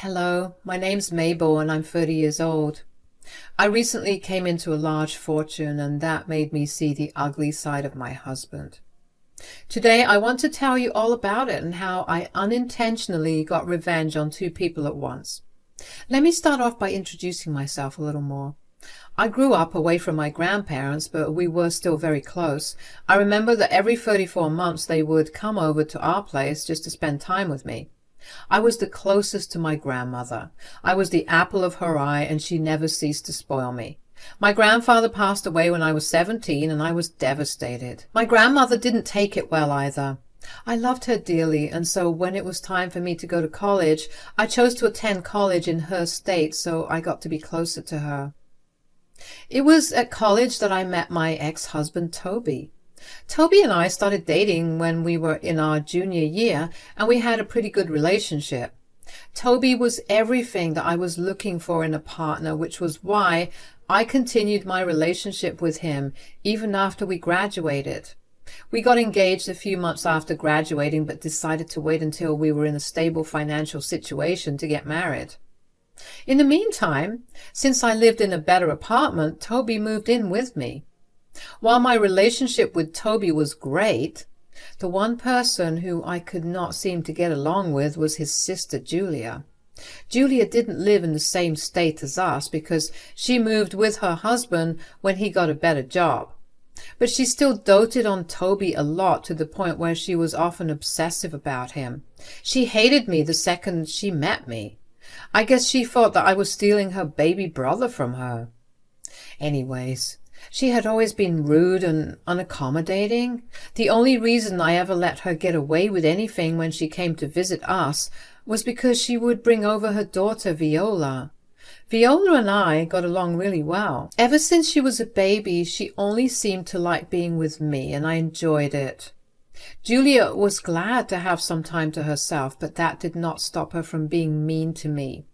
Hello, my name's Mabel and I'm 30 years old. I recently came into a large fortune and that made me see the ugly side of my husband. Today I want to tell you all about it and how I unintentionally got revenge on two people at once. Let me start off by introducing myself a little more. I grew up away from my grandparents, but we were still very close. I remember that every 34 months they would come over to our place just to spend time with me. I was the closest to my grandmother. I was the apple of her eye, and she never ceased to spoil me. My grandfather passed away when I was 17, and I was devastated. My grandmother didn't take it well either. I loved her dearly, and so when it was time for me to go to college, I chose to attend college in her state so I got to be closer to her. It was at college that I met my ex-husband, Toby. Toby and I started dating when we were in our junior year, and we had a pretty good relationship. Toby was everything that I was looking for in a partner, which was why I continued my relationship with him even after we graduated. We got engaged a few months after graduating, but decided to wait until we were in a stable financial situation to get married. In the meantime, since I lived in a better apartment, Toby moved in with me. While my relationship with Toby was great, the one person who I could not seem to get along with was his sister Julia. Julia didn't live in the same state as us because she moved with her husband when he got a better job. But she still doted on Toby a lot, to the point where she was often obsessive about him. She hated me the second she met me. I guess she thought that I was stealing her baby brother from her. Anyways, she had always been rude and unaccommodating. The only reason I ever let her get away with anything when she came to visit us was because she would bring over her daughter Viola. Viola and I got along really well. Ever since she was a baby, she only seemed to like being with me, and I enjoyed it. Julia was glad to have some time to herself, but that did not stop her from being mean to me.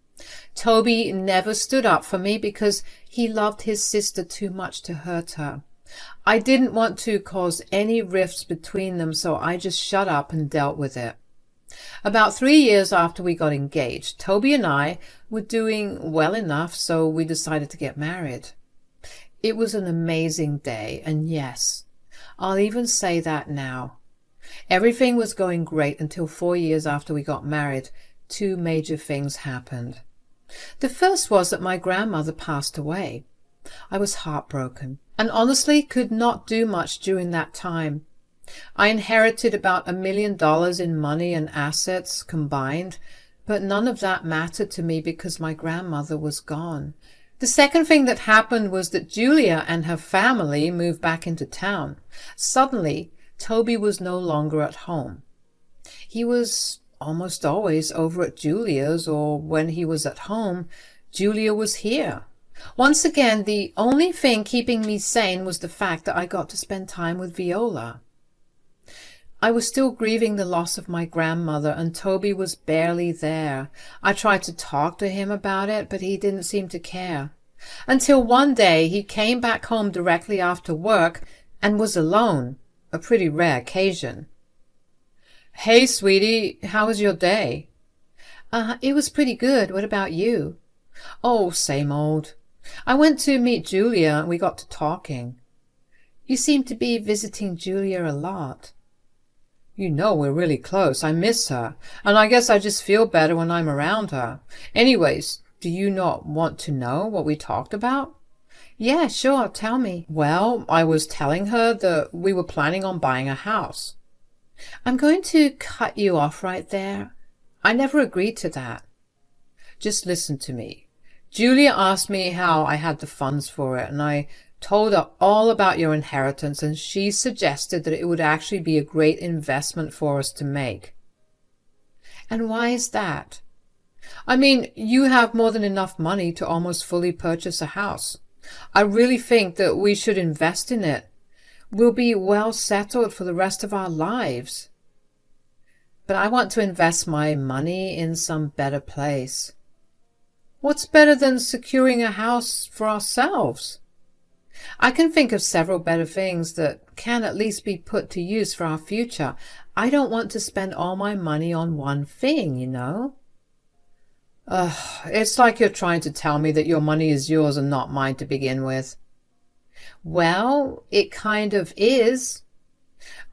Toby never stood up for me because he loved his sister too much to hurt her. I didn't want to cause any rifts between them, so I just shut up and dealt with it. About 3 years after we got engaged, Toby and I were doing well enough, so we decided to get married. It was an amazing day, and yes, I'll even say that now. Everything was going great until 4 years after we got married. Two major things happened. The first was that my grandmother passed away. I was heartbroken and honestly could not do much during that time. I inherited about $1 million in money and assets combined, but none of that mattered to me because my grandmother was gone. The second thing that happened was that Julia and her family moved back into town. Suddenly, Toby was no longer at home. He was almost always over at Julia's, or when he was at home, Julia was here. Once again, the only thing keeping me sane was the fact that I got to spend time with Viola. I was still grieving the loss of my grandmother, and Toby was barely there. I tried to talk to him about it, but he didn't seem to care. Until one day he came back home directly after work and was alone, a pretty rare occasion. "Hey, sweetie, how was your day?" It was pretty good. What about you?" "Oh, same old. I went to meet Julia and we got to talking." "You seem to be visiting Julia a lot." "You know we're really close. I miss her, and I guess I just feel better when I'm around her. Anyways, do you not want to know what we talked about?" "Yeah, sure. Tell me." "Well, I was telling her that we were planning on buying a house." "I'm going to cut you off right there. I never agreed to that." "Just listen to me. Julia asked me how I had the funds for it, and I told her all about your inheritance, and she suggested that it would actually be a great investment for us to make." "And why is that?" "I mean, you have more than enough money to almost fully purchase a house. I really think that we should invest in it. We'll be well settled for the rest of our lives." "But I want to invest my money in some better place." "What's better than securing a house for ourselves?" "I can think of several better things that can at least be put to use for our future. I don't want to spend all my money on one thing, you know." It's like you're trying to tell me that your money is yours and not mine to begin with. Well, it kind of is.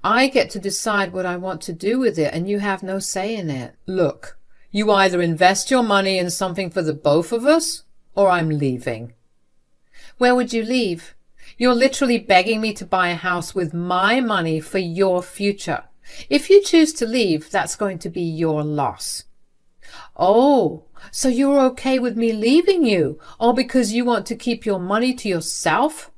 I get to decide what I want to do with it, and you have no say in it. Look, you either invest your money in something for the both of us, or I'm leaving. Where would you leave? You're literally begging me to buy a house with my money for your future. If you choose to leave, that's going to be your loss. Oh, so you're okay with me leaving you, all because you want to keep your money to yourself?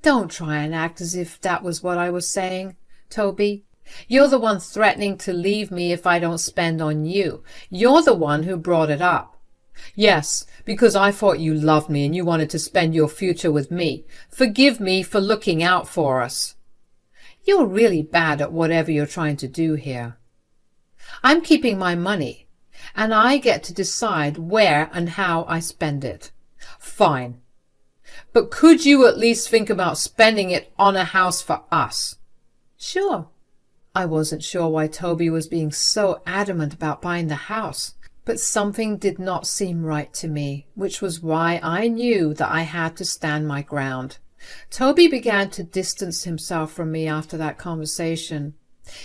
Don't try and act as if that was what I was saying, Toby. You're the one threatening to leave me if I don't spend on you. You're the one who brought it up. Yes, because I thought you loved me and you wanted to spend your future with me. Forgive me for looking out for us. You're really bad at whatever you're trying to do here. I'm keeping my money, and I get to decide where and how I spend it. Fine. But could you at least think about spending it on a house for us? Sure. I wasn't sure why Toby was being so adamant about buying the house, but something did not seem right to me, which was why I knew that I had to stand my ground. Toby began to distance himself from me after that conversation.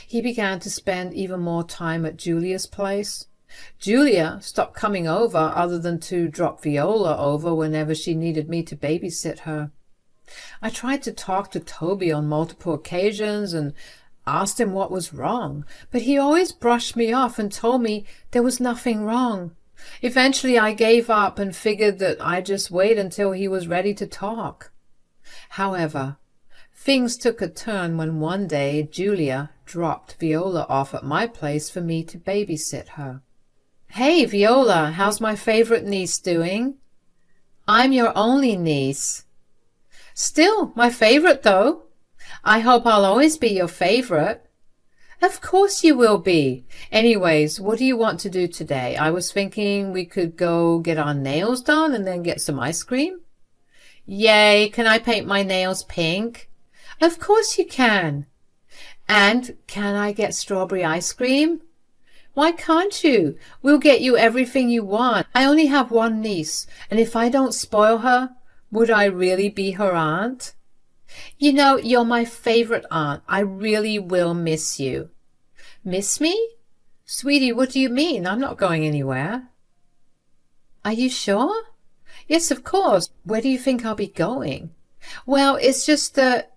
He began to spend even more time at Julia's place. Julia stopped coming over other than to drop Viola over whenever she needed me to babysit her. I tried to talk to Toby on multiple occasions and asked him what was wrong, but he always brushed me off and told me there was nothing wrong. Eventually I gave up and figured that I'd just wait until he was ready to talk. However, things took a turn when one day Julia dropped Viola off at my place for me to babysit her. Hey, Viola, how's my favorite niece doing? I'm your only niece. Still my favorite, though. I hope I'll always be your favorite. Of course you will be. Anyways, what do you want to do today? I was thinking we could go get our nails done and then get some ice cream. Yay, can I paint my nails pink? Of course you can. And can I get strawberry ice cream? Why can't you? We'll get you everything you want. I only have one niece, and if I don't spoil her, would I really be her aunt? You know, you're my favorite aunt. I really will miss you. Miss me? Sweetie, what do you mean? I'm not going anywhere. Are you sure? Yes, of course. Where do you think I'll be going? Well, it's just that...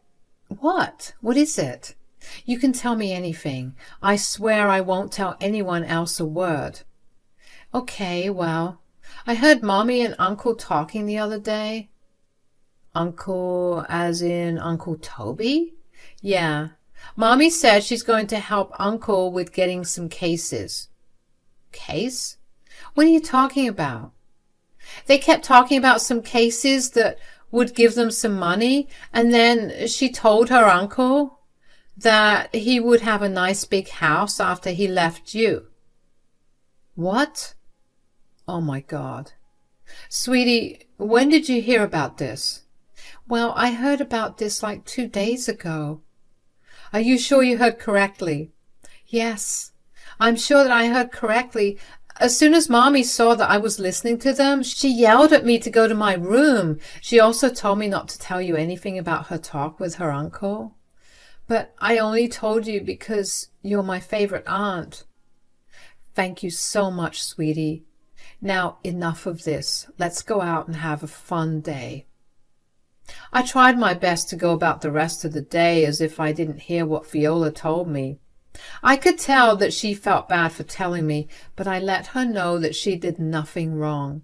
What? What is it? You can tell me anything. I swear I won't tell anyone else a word. Okay, well, I heard Mommy and Uncle talking the other day. Uncle as in Uncle Toby? Yeah. Mommy said she's going to help Uncle with getting some cases. Case? What are you talking about? They kept talking about some cases that would give them some money, and then she told her uncle that he would have a nice big house after he left you. What? Oh my God. Sweetie, when did you hear about this? Well, I heard about this like 2 days ago. Are you sure you heard correctly? Yes, I'm sure that I heard correctly. As soon as Mommy saw that I was listening to them, she yelled at me to go to my room. She also told me not to tell you anything about her talk with her uncle. But I only told you because you're my favorite aunt. Thank you so much, sweetie. Now, enough of this. Let's go out and have a fun day. I tried my best to go about the rest of the day as if I didn't hear what Viola told me. I could tell that she felt bad for telling me, but I let her know that she did nothing wrong.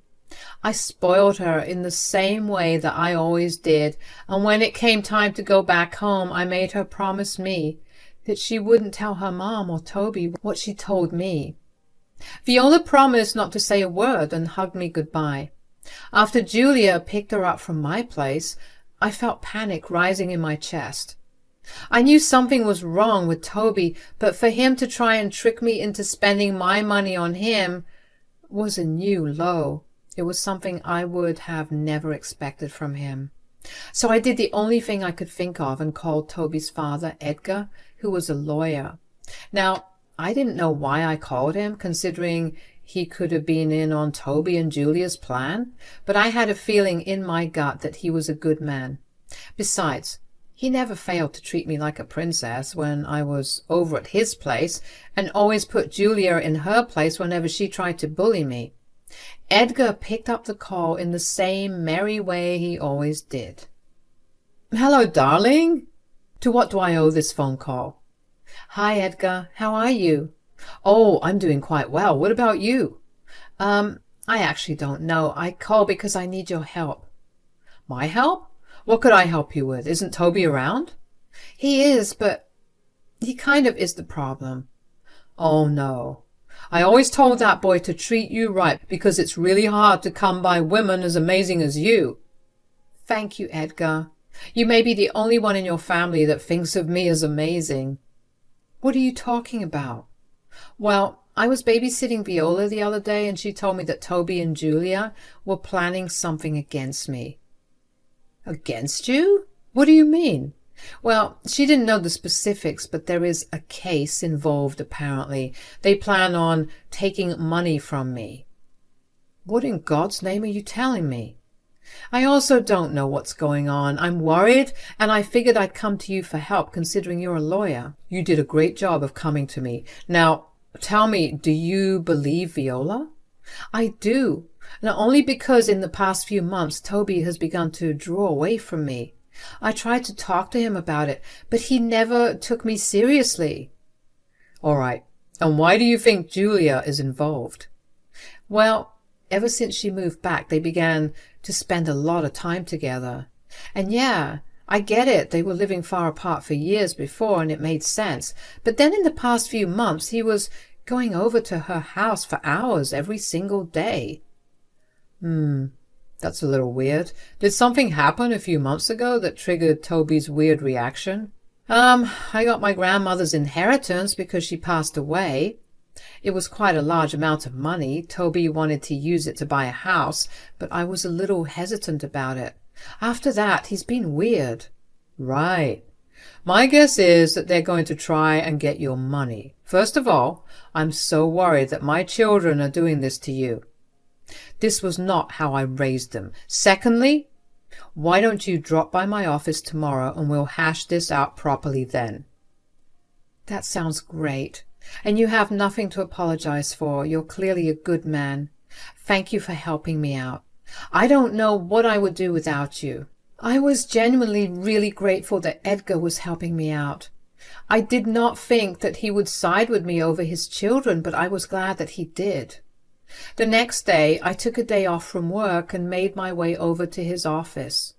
I spoiled her in the same way that I always did, and when it came time to go back home, I made her promise me that she wouldn't tell her mom or Toby what she told me. Viola promised not to say a word and hugged me goodbye. After Julia picked her up from my place, I felt panic rising in my chest. I knew something was wrong with Toby, but for him to try and trick me into spending my money on him was a new low. It was something I would have never expected from him. So I did the only thing I could think of and called Toby's father, Edgar, who was a lawyer. Now, I didn't know why I called him, considering he could have been in on Toby and Julia's plan, but I had a feeling in my gut that he was a good man. Besides, he never failed to treat me like a princess when I was over at his place, and always put Julia in her place whenever she tried to bully me. Edgar picked up the call in the same merry way he always did. "Hello, darling. To what do I owe this phone call?" "Hi, Edgar. How are you?" "Oh, I'm doing quite well. What about you?" I actually don't know. I call because I need your help." "My help? What could I help you with? Isn't Toby around?" "He is, but he kind of is the problem." "Oh, no. I always told that boy to treat you right because it's really hard to come by women as amazing as you." "Thank you, Edgar. You may be the only one in your family that thinks of me as amazing." "What are you talking about?" "Well, I was babysitting Viola the other day, and she told me that Toby and Julia were planning something against me." "Against you? What do you mean?" "Well, she didn't know the specifics, but there is a case involved apparently. They plan on taking money from me." "What in God's name are you telling me?" "I also don't know what's going on. I'm worried, and I figured I'd come to you for help considering you're a lawyer." "You did a great job of coming to me. Now, tell me, do you believe Viola?" "I do. Not only because in the past few months Toby has begun to draw away from me. I tried to talk to him about it, but he never took me seriously." "All right. And why do you think Julia is involved?" "Well, ever since she moved back, they began to spend a lot of time together. And yeah, I get it. They were living far apart for years before, and it made sense. But then in the past few months, he was going over to her house for hours every single day." That's a little weird. Did something happen a few months ago that triggered Toby's weird reaction?" I got my grandmother's inheritance because she passed away. It was quite a large amount of money. Toby wanted to use it to buy a house, but I was a little hesitant about it. After that, he's been weird." "Right. My guess is that they're going to try and get your money. First of all, I'm so worried that my children are doing this to you. This was not how I raised them. Secondly, why don't you drop by my office tomorrow and we'll hash this out properly then?" "That sounds great. And you have nothing to apologize for. You're clearly a good man. Thank you for helping me out. I don't know what I would do without you." I was genuinely really grateful that Edgar was helping me out. I did not think that he would side with me over his children, but I was glad that he did. The next day, I took a day off from work and made my way over to his office.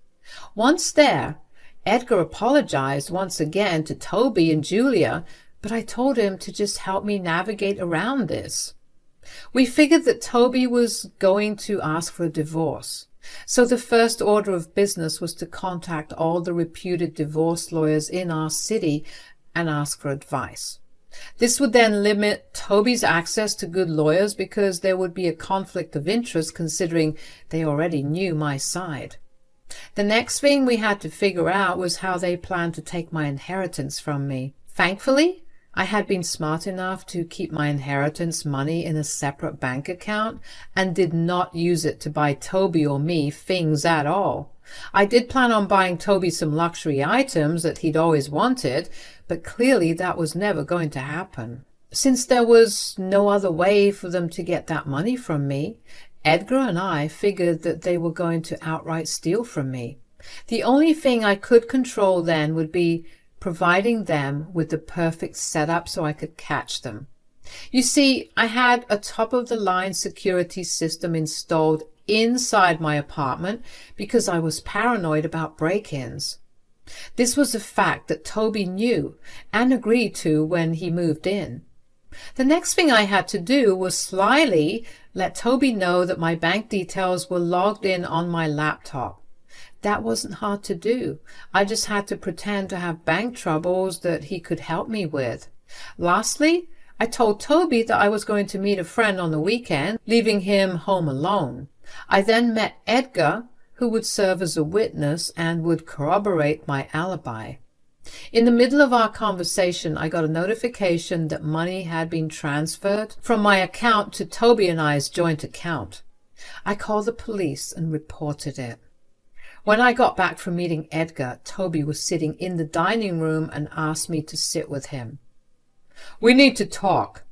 Once there, Edgar apologized once again to Toby and Julia, but I told him to just help me navigate around this. We figured that Toby was going to ask for a divorce, so the first order of business was to contact all the reputed divorce lawyers in our city and ask for advice. This would then limit Toby's access to good lawyers because there would be a conflict of interest considering they already knew my side. The next thing we had to figure out was how they planned to take my inheritance from me. Thankfully, I had been smart enough to keep my inheritance money in a separate bank account and did not use it to buy Toby or me things at all. I did plan on buying Toby some luxury items that he'd always wanted, but clearly that was never going to happen. Since there was no other way for them to get that money from me, Edgar and I figured that they were going to outright steal from me. The only thing I could control then would be providing them with the perfect setup so I could catch them. You see, I had a top-of-the-line security system installed inside my apartment because I was paranoid about break-ins. This was a fact that Toby knew and agreed to when he moved in. The next thing I had to do was slyly let Toby know that my bank details were logged in on my laptop. That wasn't hard to do. I just had to pretend to have bank troubles that he could help me with. Lastly, I told Toby that I was going to meet a friend on the weekend, leaving him home alone. I then met Edgar, who would serve as a witness and would corroborate my alibi. In the middle of our conversation, I got a notification that money had been transferred from my account to Toby and I's joint account. I called the police and reported it. When I got back from meeting Edgar, Toby was sitting in the dining room and asked me to sit with him. "We need to talk."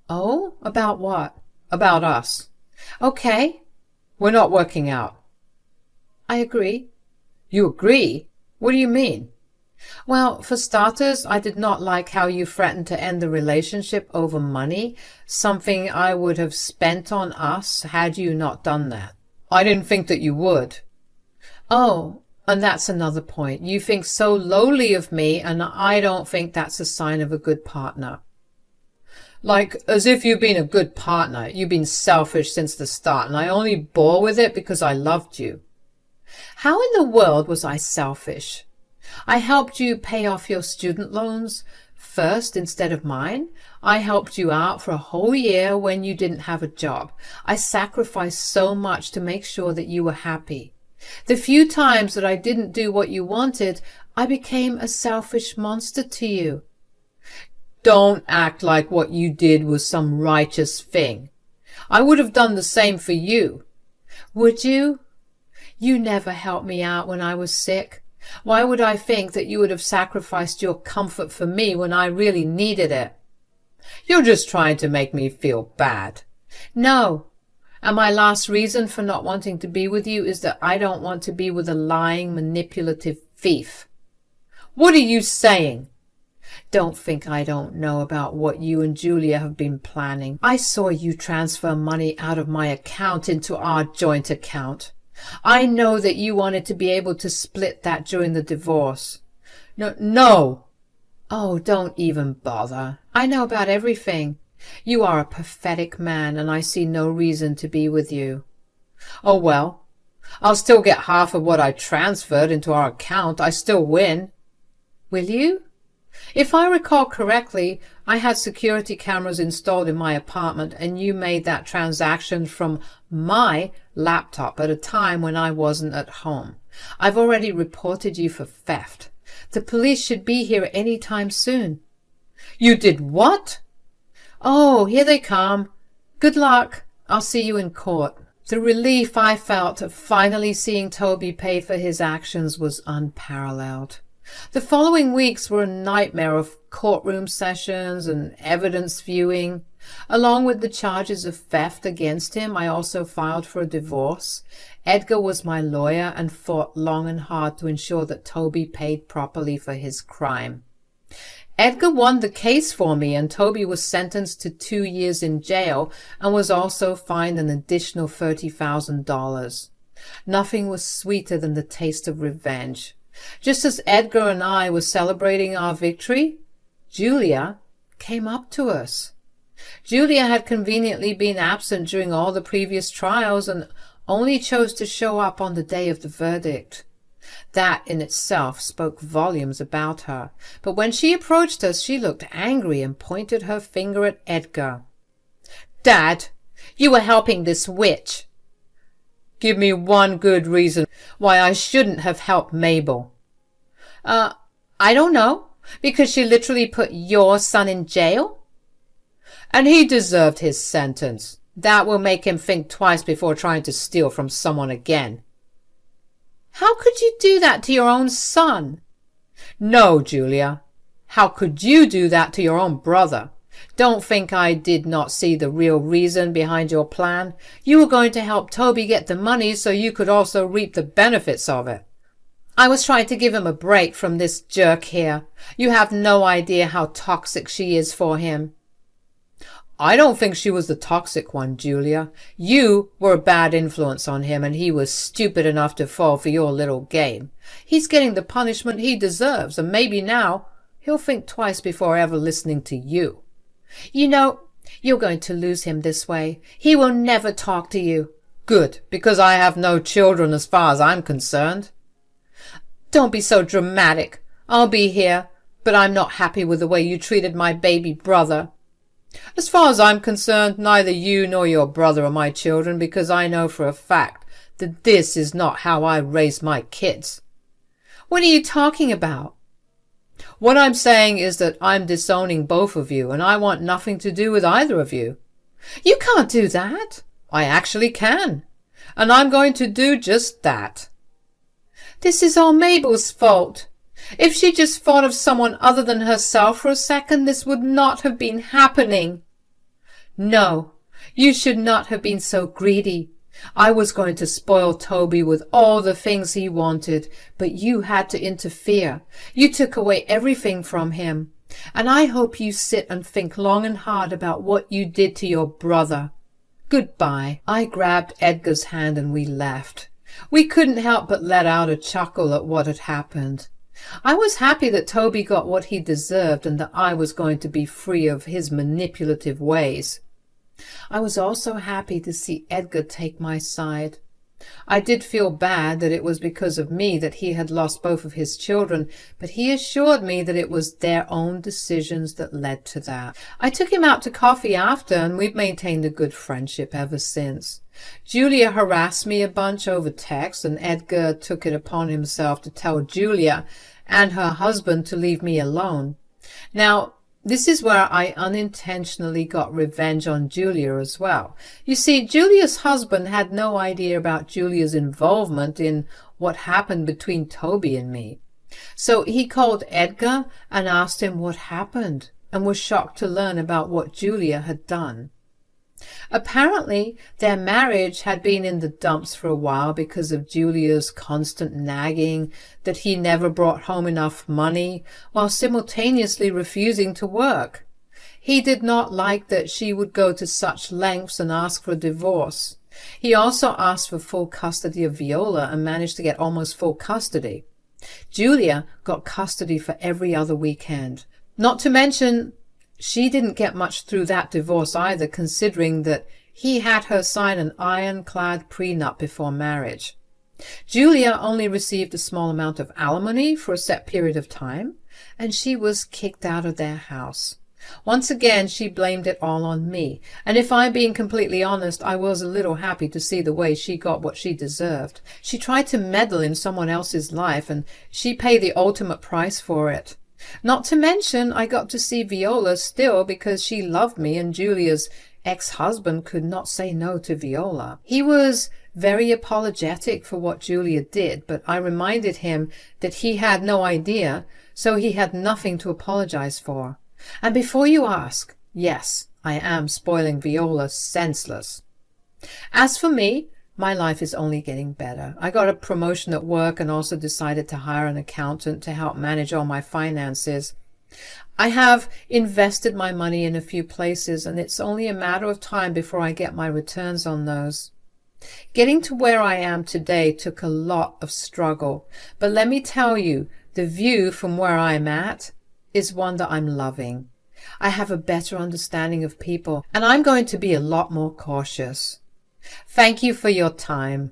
"Oh, about what?" "About us." "Okay." "We're not working out." "I agree." "You agree? What do you mean?" "Well, for starters, I did not like how you threatened to end the relationship over money, something I would have spent on us had you not done that." "I didn't think that you would." "Oh, and that's another point. You think so lowly of me, and I don't think that's a sign of a good partner." "Like, as if you've been a good partner. You've been selfish since the start, and I only bore with it because I loved you." "How in the world was I selfish? I helped you pay off your student loans first instead of mine. I helped you out for a whole year when you didn't have a job. I sacrificed so much to make sure that you were happy. The few times that I didn't do what you wanted, I became a selfish monster to you." "Don't act like what you did was some righteous thing. I would have done the same for you." "Would you? You never helped me out when I was sick. Why would I think that you would have sacrificed your comfort for me when I really needed it?" "You're just trying to make me feel bad." "No. And my last reason for not wanting to be with you is that I don't want to be with a lying, manipulative thief." "What are you saying?" "Don't think I don't know about what you and Julia have been planning. I saw you transfer money out of my account into our joint account. I know that you wanted to be able to split that during the divorce." No. "Oh, don't even bother. I know about everything. You are a pathetic man, and I see no reason to be with you." "Oh, well, I'll still get half of what I transferred into our account. I still win." "Will you?" "If I recall correctly, I had security cameras installed in my apartment, and you made that transaction from my laptop at a time when I wasn't at home. I've already reported you for theft. The police should be here any time soon." "You did what?" "Oh, here they come. Good luck. I'll see you in court." The relief I felt at finally seeing Toby pay for his actions was unparalleled. The following weeks were a nightmare of courtroom sessions and evidence viewing. Along with the charges of theft against him, I also filed for a divorce. Edgar was my lawyer and fought long and hard to ensure that Toby paid properly for his crime. Edgar won the case for me, and Toby was sentenced to 2 years in jail and was also fined an additional $30,000. Nothing was sweeter than the taste of revenge. Just as Edgar and I were celebrating our victory, Julia came up to us. Julia had conveniently been absent during all the previous trials and only chose to show up on the day of the verdict. That in itself spoke volumes about her, but when she approached us, she looked angry and pointed her finger at Edgar. "Dad, you were helping this witch." "Give me one good reason why I shouldn't have helped Mabel." I don't know. Because she literally put your son in jail?" "And he deserved his sentence. That will make him think twice before trying to steal from someone again." "How could you do that to your own son?" "No, Julia. How could you do that to your own brother? Don't think I did not see the real reason behind your plan. You were going to help Toby get the money so you could also reap the benefits of it." "I was trying to give him a break from this jerk here. You have no idea how toxic she is for him." "I don't think she was the toxic one, Julia. You were a bad influence on him, and he was stupid enough to fall for your little game. He's getting the punishment he deserves, and maybe now he'll think twice before ever listening to you." "You know, you're going to lose him this way. He will never talk to you." "Good, because I have no children as far as I'm concerned." "Don't be so dramatic. I'll be here, but I'm not happy with the way you treated my baby brother." "As far as I'm concerned, neither you nor your brother are my children, because I know for a fact that this is not how I raise my kids." "What are you talking about?" What I'm saying is that I'm disowning both of you, and I want nothing to do with either of you. You can't do that. I actually can. And I'm going to do just that. This is all Mabel's fault. If she just thought of someone other than herself for a second, this would not have been happening. No, you should not have been so greedy. I was going to spoil Toby with all the things he wanted, but you had to interfere. You took away everything from him. And I hope you sit and think long and hard about what you did to your brother. Goodbye. I grabbed Edgar's hand and we left. We couldn't help but let out a chuckle at what had happened. I was happy that Toby got what he deserved and that I was going to be free of his manipulative ways. I was also happy to see Edgar take my side. I did feel bad that it was because of me that he had lost both of his children, but he assured me that it was their own decisions that led to that. I took him out to coffee after, and we've maintained a good friendship ever since. Julia harassed me a bunch over text, and Edgar took it upon himself to tell Julia and her husband to leave me alone. Now, this is where I unintentionally got revenge on Julia as well. You see, Julia's husband had no idea about Julia's involvement in what happened between Toby and me. So he called Edgar and asked him what happened, and was shocked to learn about what Julia had done. Apparently, their marriage had been in the dumps for a while because of Julia's constant nagging that he never brought home enough money, while simultaneously refusing to work. He did not like that she would go to such lengths and ask for a divorce. He also asked for full custody of Viola and managed to get almost full custody. Julia got custody for every other weekend. Not to mention, she didn't get much through that divorce either, considering that he had her sign an ironclad prenup before marriage. Julia only received a small amount of alimony for a set period of time, and she was kicked out of their house. Once again, she blamed it all on me, and if I'm being completely honest, I was a little happy to see the way she got what she deserved. She tried to meddle in someone else's life, and she paid the ultimate price for it. Not to mention, I got to see Viola still because she loved me, and Julia's ex-husband could not say no to Viola. He was very apologetic for what Julia did, but I reminded him that he had no idea, so he had nothing to apologize for. And before you ask, yes, I am spoiling Viola senseless. As for me, my life is only getting better. I got a promotion at work and also decided to hire an accountant to help manage all my finances. I have invested my money in a few places, and it's only a matter of time before I get my returns on those. Getting to where I am today took a lot of struggle, but let me tell you, the view from where I'm at is one that I'm loving. I have a better understanding of people, and I'm going to be a lot more cautious. Thank you for your time.